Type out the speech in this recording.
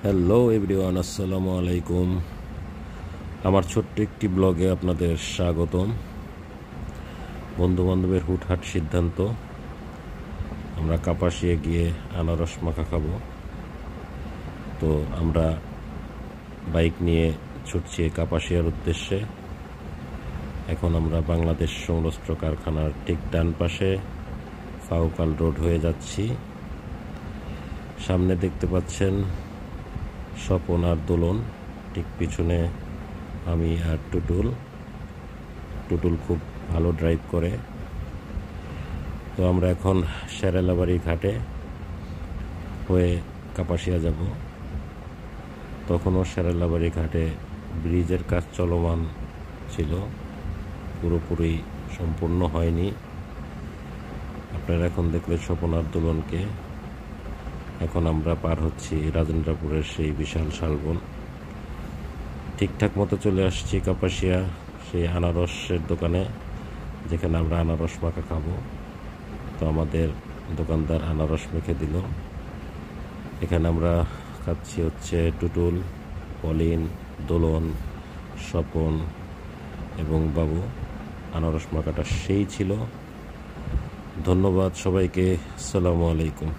Hello everyone, আসসালামু আলাইকুম। আমার ছোট্ট একটি ব্লগে আপনাদের স্বাগতম। বন্ধুবান্ধবের হুটহাট সিদ্ধান্ত, আমরা কাপাসিয়া গিয়ে আনারস মাখা খাবো। তো আমরা বাইক নিয়ে ছুটছি কাপাসিয়ার উদ্দেশ্যে। এখন আমরা বাংলাদেশ সংশ্লিষ্ট কারখানার ঠিক ডান পাশে ফাউকাল রোড হয়ে যাচ্ছি। সামনে দেখতে পাচ্ছেন স্বপন আর দোলন, ঠিক পিছনে আমি আর টুটুল খুব ভালো ড্রাইভ করে। তো আমরা এখন শেরেলাবাড়ি ঘাটে হয়ে কাপাসিয়া যাব। তখনও শেরেলাবাড়ি ঘাটে ব্রিজের কাজ চলমান ছিল, পুরোপুরি সম্পূর্ণ হয়নি। আপনারা এখন দেখলে স্বপন আর দোলনকে। এখন আমরা পার হচ্ছি রাজেন্দ্রপুরের সেই বিশাল শালবন। ঠিকঠাক মতো চলে আসছি কাপাসিয়া সেই আনারসের দোকানে, যেখানে আমরা আনারস মাখা খাবো। তো আমাদের দোকানদার আনারস মেখে দিল। এখানে আমরা খাচ্ছি হচ্ছে টুটুল, পলিন, দোলন, স্বপন এবং বাবু। আনারস মাখাটা সেই ছিল। ধন্যবাদ সবাইকে। আসসালামু আলাইকুম।